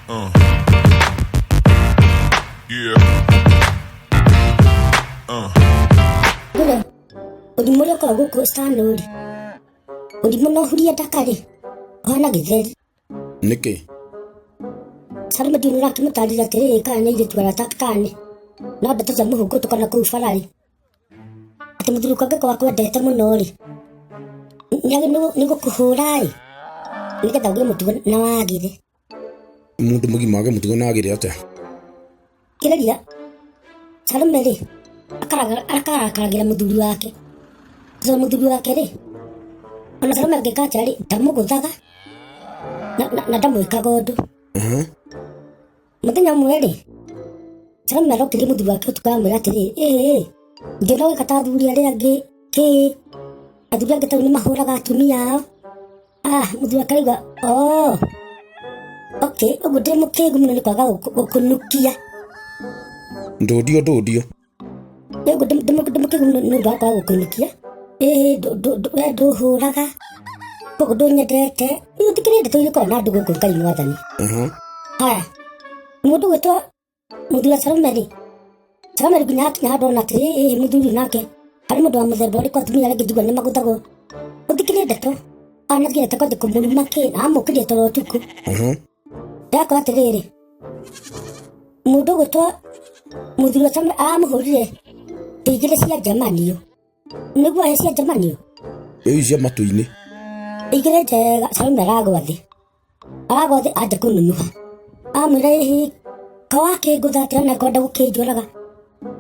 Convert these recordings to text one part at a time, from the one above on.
Ule ulimule kwa guku standard. Ulimuno huria dakari. Hana githeri. Niki. Sarume dinura kimutarira tere kana ile twara takane. No ndataza muhuko tukana ku farari. Ati muthuruka ngako wakwendete muno ri. Nigo kuhurai. Nigetha uge mutugo na wagire. Mundu mugima wage mutugo na wagire ate. Kireria. Sarume ri. Akaragira muthuri wake. Zo muthuri wake ri. Ona Sarume angikacha ri ndamuguthaga. Na ndamwikaga undu. Muthenya umwe ri. Sarume arokire muthuri wake tukamwira atiri ndio kata thuri aria angi ki athuri angi tau ni mahuraga atumia ao. Muthuri wake aiga okay ugu ndi mukigu muno ni kwaga gukunukia. Ndodio Ego mukigu muno ni kwaga gukunukia. Nduhuraga kogo ndonyendete utikirinde tu yuko na ndugu Ngai mwathani. Mundu wetwa muthuri wa Sarume ri. Sarume ri nyakinya ndona atiri muthuri nake ari mundu wa muthemba uri kwa atumia aria ngijigua ni maguthago. Utikirinde tu anathire kwa kumuruma ke na amukirie toro tuku. Ndakora atiriri mundu wetwa muthuri wa Sarume amuhurire igire cia Germany niguo cia Germany cia matu-ini igire njega. Sarume aragwathi aje kununuha amwira hihi kawake nguthatira na kwenda gukinjuraga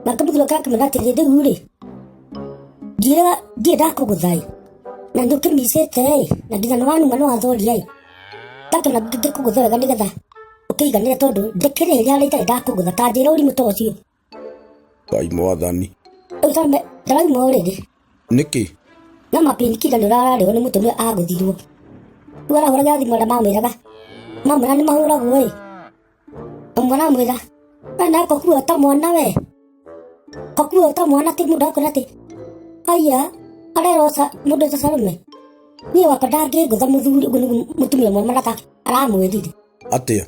na kamuthuro kake muratirire ndiu ri ngira kuguthai na ndukimisete na nginya nwanu mwana wa thori ai take na ngikuguthega nigetha ukiiganire tondu ndikiriria ari itari ndakugutha ta njira uri mutocio Ngai mwathani Sarume ndarauma already niki na mapinikira nirarariho ni mutumia aguthirwo wala wala gathi mwara mamwiraga mamwira ni mahuragwo mwana mwira na kokuo ta mwana we kokuo ta mwana ti mundu akora ati aya arerosa mundu ta Sarume ni wakadage gutha muthuri mutumia mwa marata aramwirire atia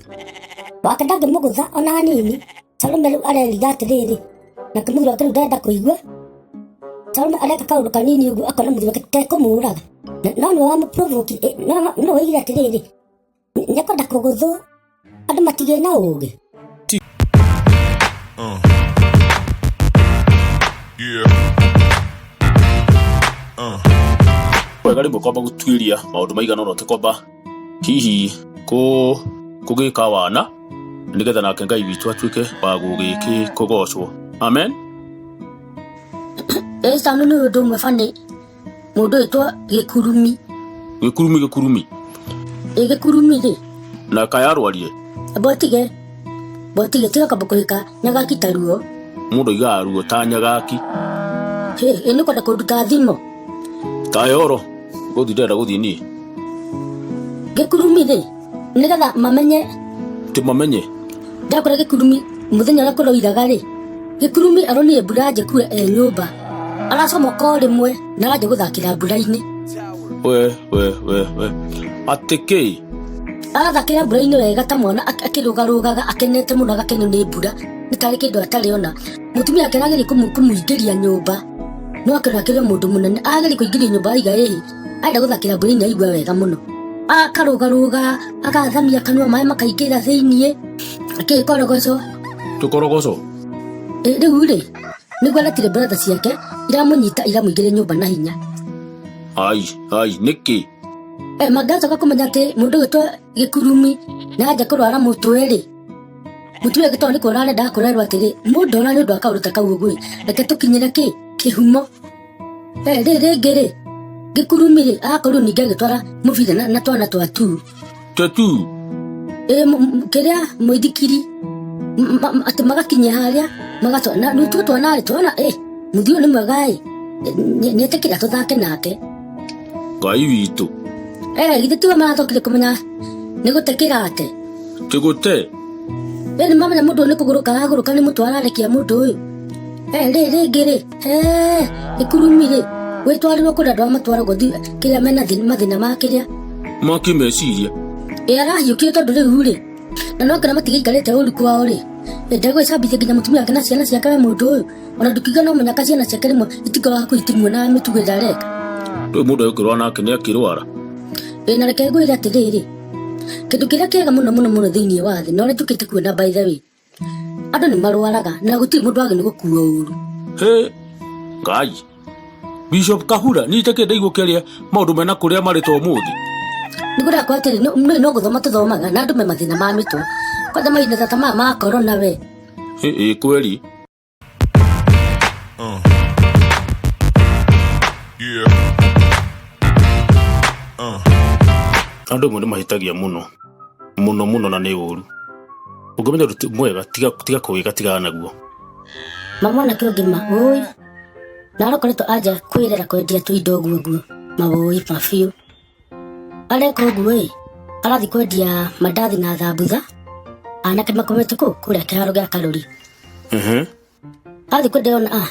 wakadage mugutha ona hanini. Sarume areriga atiriri na kamuthuro ati ndenda kuigua. Sarume areka kaundu kanini uguo akona muthuri wake kumuraga no ni wa muprovoke no wigire atiriri nyakwenda kuguthu andu matige na uge. Wega rimwe kwamba gutwiria maundu maigana no tikwamba hihi kugika wana nigetha nake Ngai witu atuike wa gugiki kugocwo. Amen. Sanu ni undu umwe fani mundu itwa Gikurumi ri na kayarwarie botige tiga kabukuhika nyagaki taruo mundu igaruo ta nyagaki ni kwenda kuruta thimo tayoro guthindera guthii ni Gikurumi ri nigetha mamenye ndakora Gikurumi muthenya uria kuroiraga ri Gikurumi aronire mbura njekure nyumba arasoma ko rimwe na aje guthakira mbura-ini we atiki arathakira mbura-ini wega ta mwana akirugarugaga akenete muno agakenio ni mbura nitari kindu atari ona mutumia akenagiri kumuingiria nyumba no akenakire mundu munene agiri kuingiria nyumba aiga aida guthakira mbura-ini aigua wega muno akarugaruga agathamia kanua mai makaingira thiini akikorogoco riu ri niguo aretire brother ciake iramunyita iramuingiria nyumba na hinya. Ai niki magacoka kumenya ati mundu witwa Gikurumi na aja kurwara mutwe ri mutumia gitwa ni kurare ndakurerwa atiri mundu ona ni undu akaruta kau uguo reke tukinyire kihumo ringi ri Gikurumi ri akorwo ninge agitwara mubira na twana twatu kiria mwithikiri ati magakinya haria magatwana ni twana ri twana muthio ni mwega ni etekira tuthake nake Ngai witu githe tiwa marathokire kumenya ni gutekira ate tigute ni mamenya mundu ni kuguruka ni mutu ararekia mundu uyu ringi ri Gikurumi ri witwarirwo kuri andu amatwaragwo kiria mena mathina ma kiria makimeciria arahiukire tondu riu ri Na no kana matigikarite uri kwao ri. Ndagwe sabithia nginya mutumia wake na ciana ciake we mundu uyu. Ona ndukiga no munyaka ciana ciake rimwe itigaga kwitimwo na mitugo ndareka. Rĩu mũndũ agĩkorwo nake nĩ akĩrwara. Na reke ngwĩre atĩrĩrĩ, kĩndũ kĩrĩa kĩega mũno thĩinĩ wa thĩ na ũrĩa tũkĩte kuona by the way, andũ nĩ marwaraga na gũtirĩ mũndũ wagĩ nĩ gũkua ũru. Hĩ, Ngai. Bishop Kahura nĩ itakĩenda igwo kĩarĩa maũndũ mena kũrĩa marĩ ta ũmũthĩ. Nĩ kũrĩa atĩrĩ no gũthoma tũthomaga na andũ me mathĩna ma mĩtwe. Kwanza mahinda ta maya ma corona we. Kweli. Andũ amwe nĩ mahĩtagia mũno na nĩ ũru. Ũngĩmenya ũndũ mwega tiga kũwĩka tigana naguo. Mamwana kĩongima ũĩ na arokoretwo anja kwĩrera kwendia tũindo guo mawũi mabiũ. Areka ũguo ĩ arathi kwendia mandathi na thambutha anake makomete kũrĩa kĩharo gĩa Karuri. Athi kwendia ona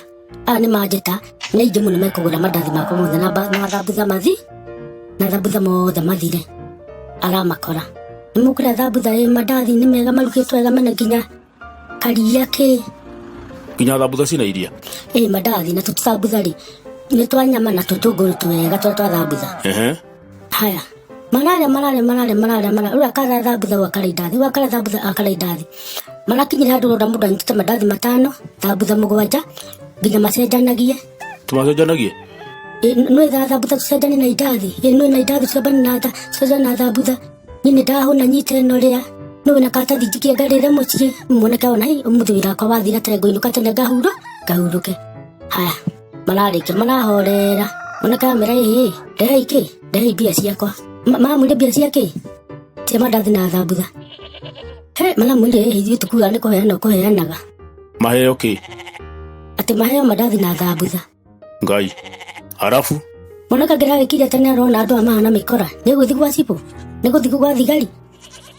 nĩ manjĩta nĩ aingĩ mũno mekũgũra mandathi makwa mothe na thambutha mothe mathire. Aramakora nĩ mũkũrĩa thambutha mandathi nĩ mega marugĩtwo wega mena nginya karia kĩ nginya thambutha cina iria. Mandathi na tũthambutha rĩ nĩ twa nyama na tũtũngũrũ twega twa thambutha. Haya mararĩa rĩu akara thambutha wakara thambutha akara indathi marakinyĩra handũ rona mũndũ anyitĩte mandathi 5 thambutha 7 nginya macenjanagie. Tũmacenjanagie? Nĩ thambutha tũcenjanie na indathi nĩ na indathi tũcenjanie na thambutha niĩ nĩ ndahũna nyite ĩno rĩa nĩ wĩna karatathi njikĩengarĩre mũciĩ mwanake ona ũmũthĩ wĩra wakwa wathira tene ngũinũka tene ngahurũke. Haya mararĩkia marahorera mwanake amera ndehe mbia ciakwa. Mamwĩre mbia ciake cia mandathi na thambutha. Maramwĩre ithuĩ tũkuga nĩ kũheanaga. Maheo kĩ? Atĩ maheo mandathi na thambutha. Ngai. Harafu mwanake angĩragĩkinya tene arona andũ mahana mĩkora nĩ gũthiĩ gwa cibũ nĩ gũthiĩ gwa thigari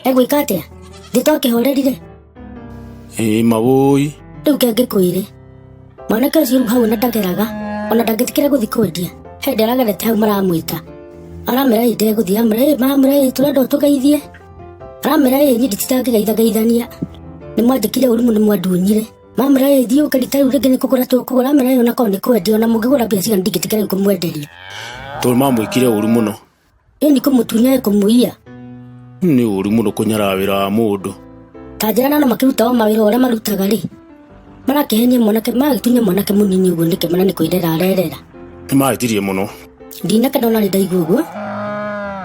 egwĩka atĩa thĩ twakĩhorerire. Mawũi Rĩu kĩangĩkwĩre mwanake ũcio rĩu hau ona ndageraga ona ndangĩtĩkĩra gũthiĩ kwendia hĩndĩ aragerete hau maramwĩta aramera ndegũthiĩ maramwĩra tũrenda ũtũgeithie aramera niĩ nditangĩgeithania nĩ mwanjĩkire ũru mũno mwandunyire mamwĩra thiĩ ũkarita rĩu rĩngĩ nĩ kũgũra tũkũgũra amera ona korwo nĩ kwendia ona mũngĩgũra mbia cigana ndingĩtĩkĩra kũmwenderia. Tondũ mamwĩkire ũru mũno. Nĩ kũmũtunya kũmũiya. Nĩ ũru mũno kũnyara wĩra wa mũndũ. Ta njĩra no makĩruta o mawĩra ũrĩa marutaga rĩ marakĩhenia mwanake magĩtunya mwanake mũnini ũguo nĩke mana nĩ kwĩrera arerera. Nĩ mahĩtirie mũno. Ndinakena ona nĩ ndaigua ũguo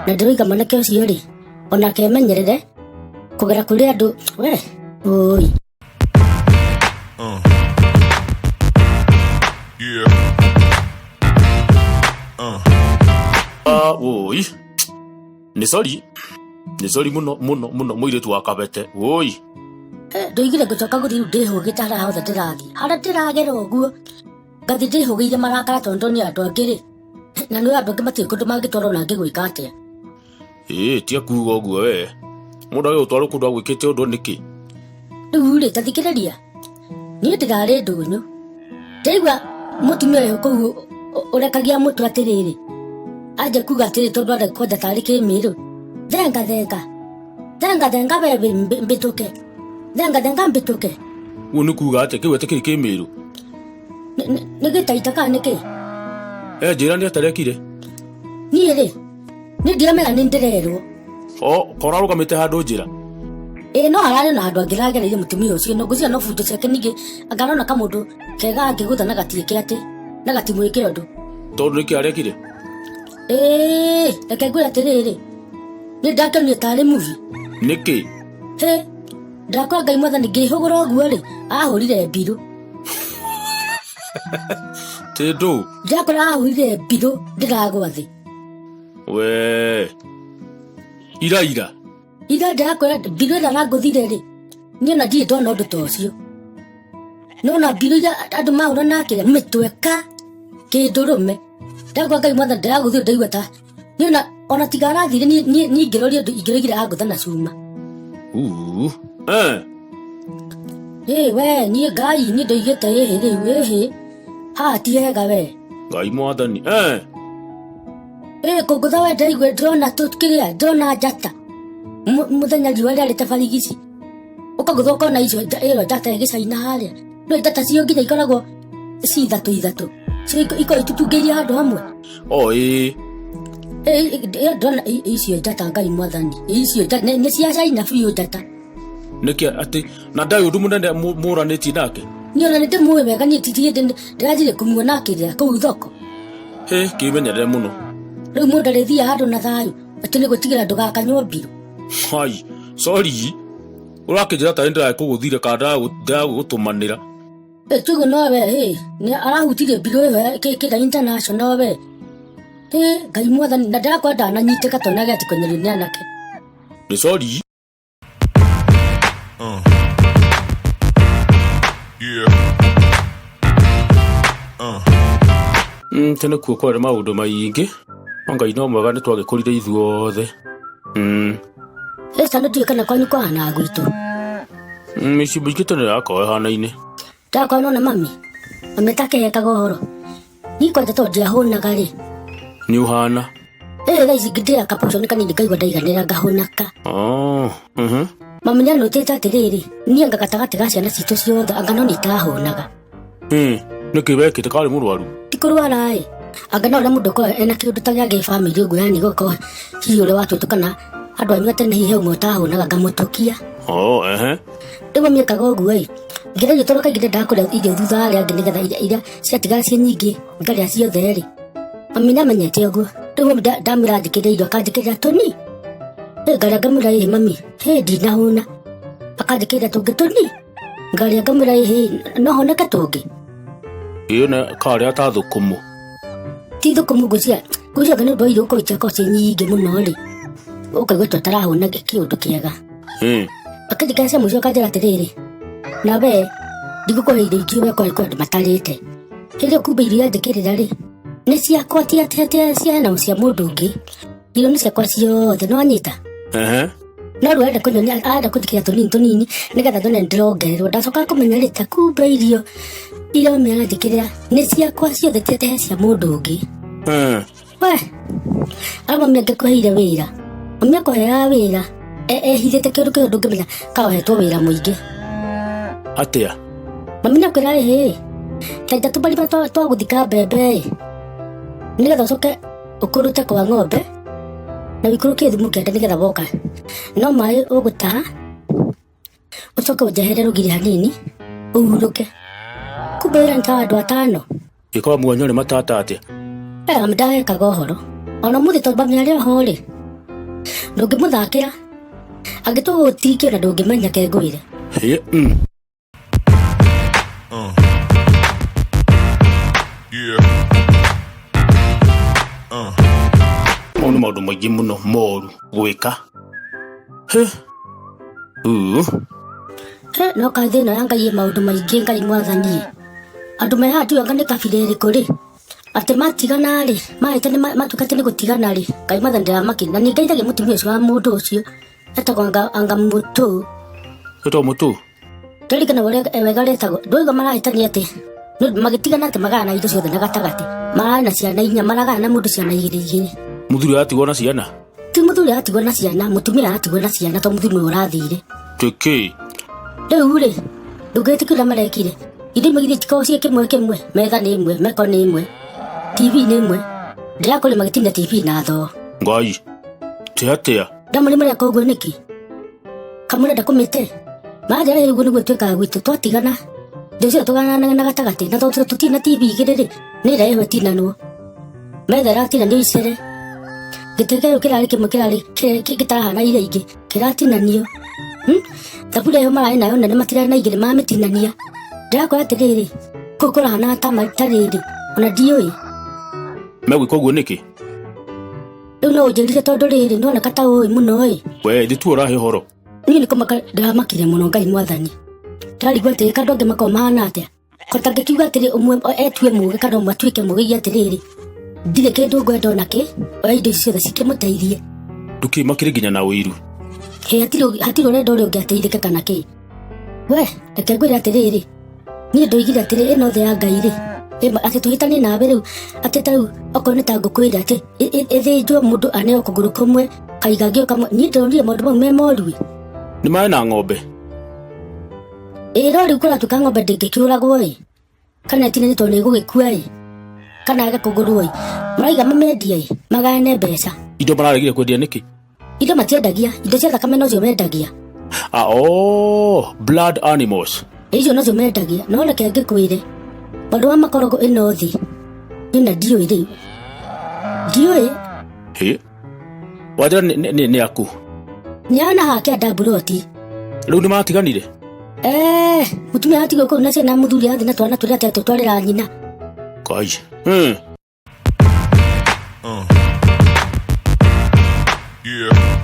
na ndĩroiga mwanake ũcio rĩ onake emenyerere kũgera kũrĩ andũ we ũi. Ũi nĩ sori mũno mũirĩtu wa Kabete ũi. Ndoigire ngũcoka gũthiĩ rĩu ndĩhũgĩte harĩa hothe ndĩrathiĩ harĩa ndĩragera ũguo ngathiĩ ndĩhũgĩire marakara tondũ nĩ andũ angĩ rĩ na nĩ andũ angĩ matiĩ kũndũ mangĩtwarwo na angĩ gwĩka atĩa. Tia kuuga ũguo we mũndũ agĩ gũtwarwo kũndũ agwĩkĩte ũndũ nĩkĩ. Rĩu rĩ ta thikĩrĩria niĩ ndĩrarĩ ndũnyũ ndaigua mũtumia ũyũ kũu ũrekagia mũtwe atĩrĩrĩ anje kuga atĩrĩ tondũ arĩ kwenda tarĩ kĩmĩrũ thenga we mbĩtũke thenga mbĩtũke. Ũguo nĩ kuga atĩ kĩu atĩ kĩrĩ kĩmĩrũ nĩ gĩtaita kana nĩkĩ? Njĩra nĩ atarekire. Niĩ rĩ nĩ ndiamera nĩ ndĩrerwo. Kora rũgamĩte handũ njĩra. No hararĩ na andũ angĩ ragereire mũtumia ũcio no ngũcia no bunjo ciake ningĩ angarona kamũndũ kega angĩgũtha na gatiĩke atĩ na gatimwĩke ũndũ. Tondũ nĩkĩ arekire? Reke ngwĩre atĩrĩrĩ nĩ ndakenio tarĩ movie. Nĩkĩ? Ndakwa Ngai mwathani ngĩhũgũra ũguo rĩ ahũrire mbirũ. Tĩndũ ndakora ahũrire mbirũ ndĩragwa thĩ. We ira ndakora mbirũ ĩrĩa nangũthire rĩ niĩ ona ndirĩ ndona ũndũ ta ũcio. Nona mbirũ iria andũ mahũra nakĩrĩa mĩtweka kĩndũrũme ndakwa Ngai mwathani ndĩragũthire ndaigua ta niĩ ona tiga arathire niĩ ngĩroria ũndũ ingĩroigire agũtha na cuma. We niĩ Ngai niĩ ndoigĩte rĩu haha ti hega we. Ngai mwathani kũngũtha we ndaigua ndĩrona tũkĩrĩa ndĩrona njata mũthenya riũa rĩarĩte barigici ukaguthoka na icio ero njata igicaina haria no njata cio nginya ikoragwo ci ithatu cio iko itutungĩirie handũ hamwe ndona icio njata Ngai Mwathani icio njata nĩ cia Caina biũ njata nĩkĩ atĩ na ndai ũndũ mũnene mũranĩtie nake niona nĩ ndĩmũĩ wega niĩ titiĩ ndĩranjire kũmuona kĩrĩa kũu thoko kĩmenyerere mũno rĩu mũndũ arĩthiaga handũ na thayũ atĩ nĩ gwĩtigĩra ndũgakanywo mbirũ hai sorry ũrakĩnjĩra ta ndĩrakũgũthire kana ndĩragũtũmanĩra tugo nowe nĩ arahutirie mbirũ ĩyo kĩra international we Ngai Mwathani na ndakwenda ananyitĩka tona gĩati kwenyerio nĩ anake nĩ sorry tene kuo kwarĩ maũndũ maingĩ Ngai no mwega nĩ twagĩkũrire ithuothe Esta ndio kana kwanyu kwa na gwitũ mĩciĩ mĩingĩ tene yakorwo ĩhanaine ndakwana na mami ametakehekaga ũhoro ni kwenda tondia hũnaga rĩ nĩ ũhana thaici ngĩndĩra kapoco nĩ kanini ngaigua ndaiganĩra ngahũnaka mami nĩ anũtĩte atĩrĩrĩ niĩ anga gatagatĩ ga ciana citũ ciothe anga no nĩ itahũnaga nĩkĩ wekĩte karĩ mũrwaru ti kũrwara anga no ũrĩa mũndũ ũkorwo ena kĩũndũ ta gĩa gĩbamĩrĩ ũguo yani gũkorwo hihi ũrĩa watwĩtũ kana andũ anyu atene hihi ũmwe ũtahũnaga ngamũtũkia rĩu mami ekaga ũguo ngĩragio tondũ kaingĩ ndendaga kũrĩa irio thutha wa arĩa angĩ nĩgetha iria ciatigara ciĩ nyingĩ ngarĩa ciothe rĩ mami nĩamenyete ũguo rĩu mami ndamwĩra njĩkĩrĩre irio akanjĩkĩrĩra tũni ngarĩa ngamwĩra mami ndinahũna akanjĩkĩrĩra tũngĩ tũni ngarĩa ngamwĩra no honeke tũngĩ ĩyo karĩa ta thũkũmũ ti thũkũmũ ngwĩciria nĩ ũndũ wa irio ũkorwo itiakorwo ciĩ nyingĩ mũno rĩ ũkaigua tũtarahũna kĩũndũ kĩega akanjĩkĩra cia mũico akanjĩra atĩrĩrĩ nawe ndigũkũhe irio ingĩ wekore kwenda matarĩte hĩndĩ kumbe irio yandĩkĩrĩra rĩ nĩ ciakwa ti atĩ ciana cia mũndũ ũngĩ irio nĩ ciakwa ciothe no anyita no rĩu arenda kũnjĩkĩra tũnini nĩgetha ndone ndĩrongererwo ndacokaga kũmenya rĩ ta kumbe irio mami aranjĩkĩrĩra nĩ ciakwa ciothe ti atĩ cia mũndũ ũngĩ mami angĩkũheire wĩra mami akũheaga wĩra ehithĩte kĩũndũ kĩu ndũngĩmenya kaohetwo wĩra mũingĩ atĩa mami nakwĩra kaita tũmarima twa gũthika mbembe nĩgetha ũcoke ũkũrũte kwa ng'ombe na wĩikũrũkie thumu kĩanda nĩgetha woka no maĩ ũgũtaha ũcoke ũnjehere rũgiri hanini ũhurũke kumbe wĩra nĩ ta andũ atano gĩkorwo muonyo nĩ matata atĩa mami ndagekaga ũhoro ona mũthĩ tondũ mami arĩ oho rĩ ndũngĩmũthakĩra angĩtũgwo gũtirikio na ndũngĩmenya kengũire mau nĩ maũndũ maingĩ mũno moru gwĩka no kathĩ ĩno ya Ngai maũndũ maingĩ Ngai Mwathani andũ me haha tiwanga nĩ kabira ĩrĩkũ rĩ atĩ matigana rĩ mahĩte matuĩka atĩ nĩ gũtigana rĩ Ngai Mwathani ndĩramakĩria na nĩ ngaithagia mũtumia ũcio wa mũndũ ũcio etagwo anga mũtũ mũtũ ndarikana ũrĩa wega retagwo ndũiga marahĩtania atĩ magĩtigana atĩ magana indo ciothe na gatagatĩ mararĩ na ciana inya maragana na mũndũ ciana igĩrĩ mũthuri atigwo na ciana ti mũthuri atigwo na ciana mũtumia atigwo na ciana to mũthuri ũyũ ũrathire tũkĩ rĩu rĩ ndũngĩtĩkia ũrĩa marekire indo imwe githĩ tikoragwo ciĩ kĩmwe metha nĩ ĩmwe meko nĩ ĩmwe TV nĩ ĩmwe ndĩrakũrĩ magĩtinia TV na thoo Ngai ti atĩa ndamũrĩ marĩa koguo nĩkĩ kamũrenda kũmĩte manjara ũguo nĩguo twĩkaga gwitũ twatigana indo cio tũgananaga na gatagatĩ na tondũ tũtina TV igĩrĩ rĩ nĩ ĩrĩa ĩyo ĩtinanwo metha ĩratinanio icere gĩtĩ kĩu kĩrarĩ kĩmwe kĩrarĩ gĩtarahana iria ingĩ kĩratinanio thaburia ĩyo mararĩ nayo nene matirarĩ na igĩrĩ mamĩtinania ndĩrakora atĩrĩrĩ kũu kũrahana ta matarĩrĩ ona ndiũĩ megwĩka ũguo nĩkĩ rĩu no ũnjĩrire tondũ rĩrĩ nĩwoneka ta ũĩ mũno we thĩ tu ũrahe ũhoro niĩ nĩ kũmaka ndĩramakire mũno Ngai Mwathani ndarigua atĩrĩ kandũ angĩ makorwo mahana atĩa kota ngĩkiuga atĩrĩ ũmwe etue mũgĩ kana ũmwe atuĩke mũgĩ atĩrĩrĩ ndirĩ kĩndũ ngwenda onakĩ oya indo ici ciothe cikĩmũteithie ndũkĩmakĩre nginya na ũiru hatirĩ ũrenda ũrĩa ũngĩ ateithĩke kana kĩ we reke ngwĩre atĩrĩrĩ niĩ ndoigire atĩrĩ ĩno thĩ ya Ngai rĩ atĩ tũhĩtanie nawe rĩu atĩ ta rĩu okorwo nĩ ta ngũkwĩra atĩ ĩthĩnjwo mũndũ aneo kũgũrũ kũmwe kaigagio kamwe niĩ ndĩronire maũndũ mau me moru nĩ maĩ na ng'ombe ĩro rĩu kũratuĩka ng'ombe ndĩngĩkĩũragwo-ĩ kana ĩtinĩtwo nĩ gũgĩkua-ĩ kana age kũgũrwo-ĩ maraiga mamendie-ĩ magane mbeca. Indo mararegire kwendia nĩkĩ? Indo matiendagia, indo cia thakame nocio mendagia. Blood animals. Icio nocio mendagia, no reke ngĩkwĩre maũndũ ma makorogo ĩno thĩ nĩna ndiũĩ rĩu. Ndiũĩ. Hĩ? Wanjĩra nĩ aku? Nĩana hake andamburoti. Rĩu nĩmatiganire? Mũtumia atigwo kũu na ciana mũthuri athi na twana tũrĩa atete twarĩra nyina. Kai. Yeah.